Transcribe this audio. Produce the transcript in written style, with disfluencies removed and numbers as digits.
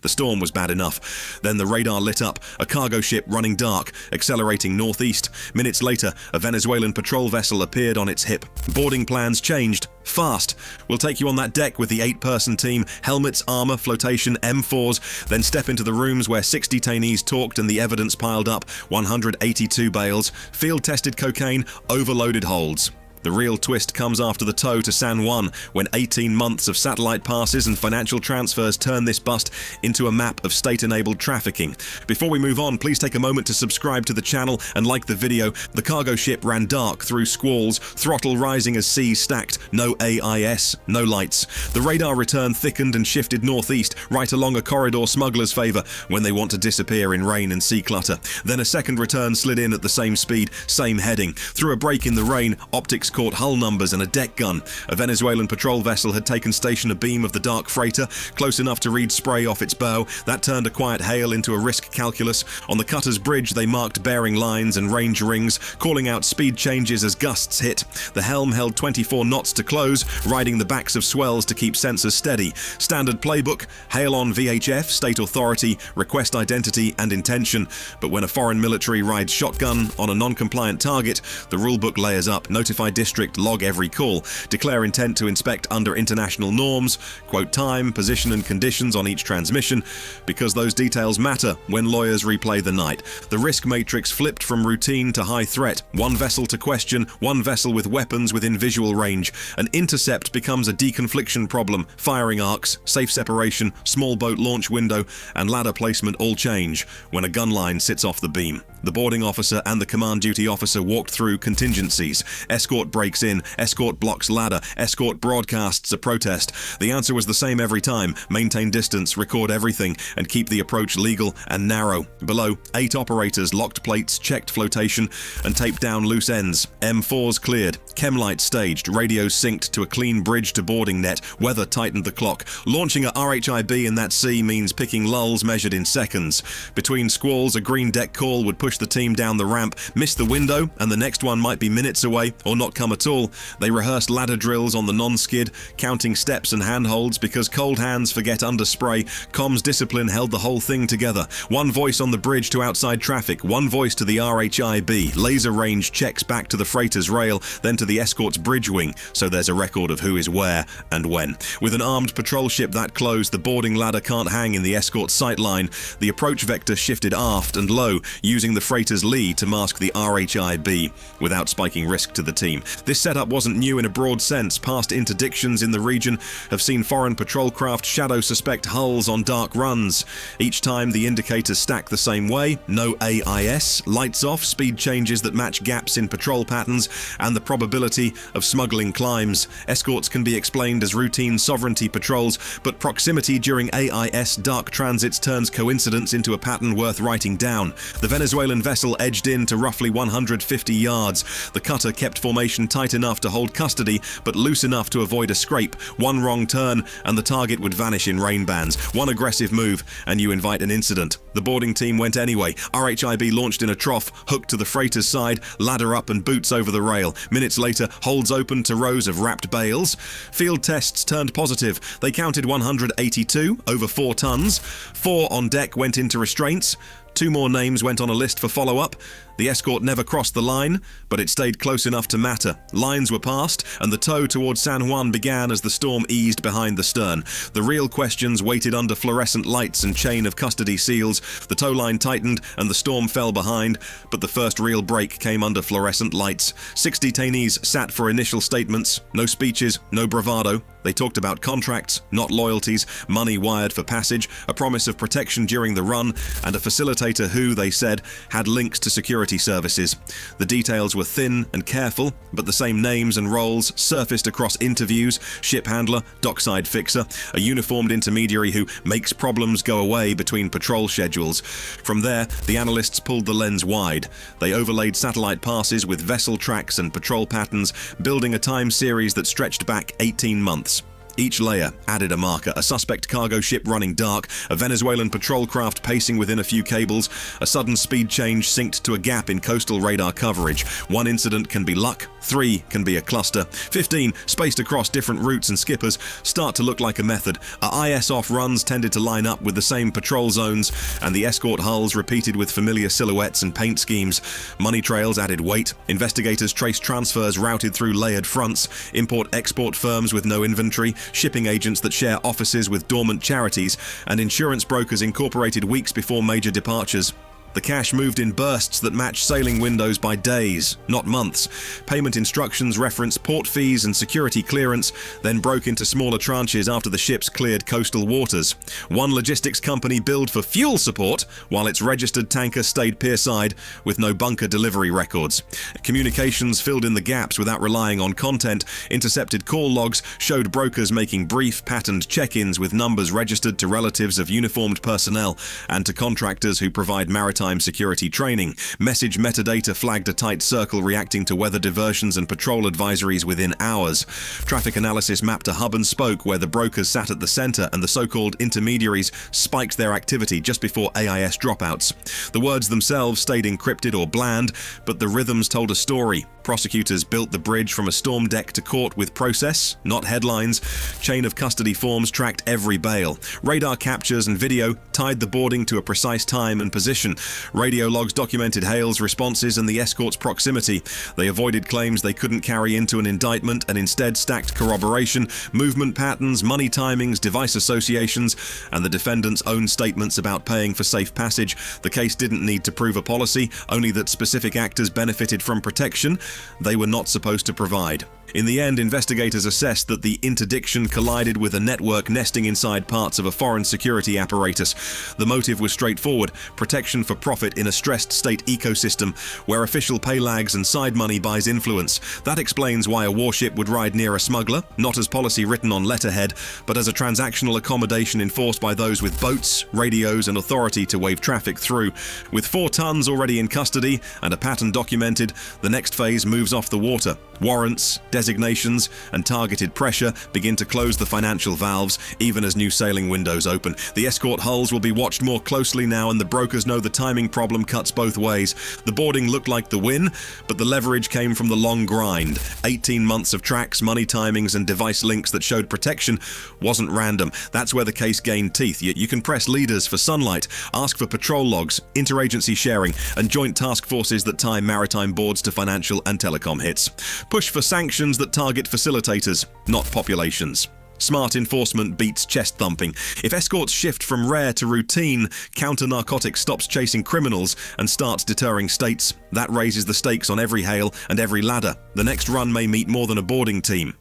The storm was bad enough. Then the radar lit up, a cargo ship running dark, accelerating northeast. Minutes later, a Venezuelan patrol vessel appeared on its hip. Boarding plans changed. Fast. We'll take you on that deck with the 8-person team, helmets, armor, flotation, M4s, then step into the rooms where 6 detainees talked and the evidence piled up, 182 bales, field-tested cocaine, overloaded holds. The real twist comes after the tow to San Juan, when 18 months of satellite passes and financial transfers turn this bust into a map of state-enabled trafficking. Before we move on, please take a moment to subscribe to the channel and like the video. The cargo ship ran dark through squalls, throttle rising as seas stacked, no AIS, no lights. The radar return thickened and shifted northeast, right along a corridor smugglers favor when they want to disappear in rain and sea clutter. Then a second return slid in at the same speed, same heading. Through a break in the rain, optics caught hull numbers and a deck gun. A Venezuelan patrol vessel had taken station abeam of the dark freighter, close enough to read spray off its bow. That turned a quiet hail into a risk calculus. On the cutter's bridge, they marked bearing lines and range rings, calling out speed changes as gusts hit. The helm held 24 knots to close, riding the backs of swells to keep sensors steady. Standard playbook: hail on VHF, state authority, request identity and intention. But when a foreign military rides shotgun on a non-compliant target, the rulebook layers up: notify district, log every call, declare intent to inspect under international norms, quote time, position and conditions on each transmission, because those details matter when lawyers replay the night. The risk matrix flipped from routine to high threat. One vessel to question, one vessel with weapons within visual range. An intercept becomes a deconfliction problem. Firing arcs, safe separation, small boat launch window, and ladder placement all change when a gun line sits off the beam. The boarding officer and the command duty officer walked through contingencies. Escort breaks in, escort blocks ladder, escort broadcasts a protest. The answer was the same every time: maintain distance, record everything, and keep the approach legal and narrow. Below, 8 operators locked plates, checked flotation, and taped down loose ends. M4s cleared, chem lights staged, radios synced to a clean bridge to boarding net. Weather tightened the clock. Launching a RHIB in that sea means picking lulls measured in seconds. Between squalls, a green deck call would push the team down the ramp, miss the window, and the next one might be minutes away or not come at all. They rehearsed ladder drills on the non-skid, counting steps and handholds, because cold hands forget under spray. Comms discipline held the whole thing together. One voice on the bridge to outside traffic, one voice to the RHIB. Laser range checks back to the freighter's rail, then to the escort's bridge wing, so there's a record of who is where and when. With an armed patrol ship that close, the boarding ladder can't hang in the escort's sight line. The approach vector shifted aft and low, using the freighter's lee to mask the RHIB, without spiking risk to the team. This setup wasn't new in a broad sense. Past interdictions in the region have seen foreign patrol craft shadow suspect hulls on dark runs. Each time the indicators stack the same way: no AIS, lights off, speed changes that match gaps in patrol patterns, and the probability of smuggling climbs. Escorts can be explained as routine sovereignty patrols, but proximity during AIS dark transits turns coincidence into a pattern worth writing down. The Venezuelan vessel edged in to roughly 150 yards. The cutter kept formation tight enough to hold custody, but loose enough to avoid a scrape. One wrong turn, and the target would vanish in rain bands. One aggressive move, and you invite an incident. The boarding team went anyway. RHIB launched in a trough, hooked to the freighter's side, ladder up and boots over the rail. Minutes later, holds open to rows of wrapped bales. Field tests turned positive. They counted 182, over 4 tons. 4 on deck went into restraints. 2 more names went on a list for follow-up. The escort never crossed the line, but it stayed close enough to matter. Lines were passed, and the tow towards San Juan began as the storm eased behind the stern. The real questions waited under fluorescent lights and chain of custody seals. The tow line tightened, and the storm fell behind, but the first real break came under fluorescent lights. 6 detainees sat for initial statements. No speeches, no bravado. They talked about contracts, not loyalties, money wired for passage, a promise of protection during the run, and a facilitator who, they said, had links to security services. The details were thin and careful, but the same names and roles surfaced across interviews: ship handler, dockside fixer, a uniformed intermediary who makes problems go away between patrol schedules. From there, the analysts pulled the lens wide. They overlaid satellite passes with vessel tracks and patrol patterns, building a time series that stretched back 18 months. Each layer added a marker: a suspect cargo ship running dark, a Venezuelan patrol craft pacing within a few cables, a sudden speed change synced to a gap in coastal radar coverage. 1 incident can be luck, 3 can be a cluster, 15, spaced across different routes and skippers, start to look like a method. Our IS-off runs tended to line up with the same patrol zones, and the escort hulls repeated with familiar silhouettes and paint schemes. Money trails added weight. Investigators traced transfers routed through layered fronts, import-export firms with no inventory, shipping agents that share offices with dormant charities, and insurance brokers incorporated weeks before major departures. The cash moved in bursts that matched sailing windows by days, not months. Payment instructions referenced port fees and security clearance, then broke into smaller tranches after the ships cleared coastal waters. One logistics company billed for fuel support, while its registered tanker stayed pierside with no bunker delivery records. Communications filled in the gaps without relying on content. Intercepted call logs showed brokers making brief, patterned check-ins with numbers registered to relatives of uniformed personnel and to contractors who provide maritime security training. Message metadata flagged a tight circle reacting to weather diversions and patrol advisories within hours. Traffic analysis mapped a hub and spoke where the brokers sat at the center and the so-called intermediaries spiked their activity just before AIS dropouts. The words themselves stayed encrypted or bland, but the rhythms told a story. Prosecutors built the bridge from a storm deck to court with process, not headlines. Chain of custody forms tracked every bale. Radar captures and video tied the boarding to a precise time and position. Radio logs documented Hale's responses and the escort's proximity. They avoided claims they couldn't carry into an indictment and instead stacked corroboration, movement patterns, money timings, device associations, and the defendant's own statements about paying for safe passage. The case didn't need to prove a policy, only that specific actors benefited from protection they were not supposed to provide. In the end, investigators assessed that the interdiction collided with a network nesting inside parts of a foreign security apparatus. The motive was straightforward: protection for profit in a stressed state ecosystem where official pay lags and side money buys influence. That explains why a warship would ride near a smuggler, not as policy written on letterhead, but as a transactional accommodation enforced by those with boats, radios, and authority to wave traffic through. With 4 tons already in custody and a pattern documented, the next phase moves off the water. Warrants, designations, and targeted pressure begin to close the financial valves, even as new sailing windows open. The escort hulls will be watched more closely now, and the brokers know the timing problem cuts both ways. The boarding looked like the win, but the leverage came from the long grind. 18 months of tracks, money timings, and device links that showed protection wasn't random. That's where the case gained teeth. Yet you can press leaders for sunlight, ask for patrol logs, interagency sharing, and joint task forces that tie maritime boards to financial and telecom hits. Push for sanctions that target facilitators, not populations. Smart enforcement beats chest thumping. If escorts shift from rare to routine, counter-narcotics stops chasing criminals and starts deterring states. That raises the stakes on every hail and every ladder. The next run may meet more than a boarding team.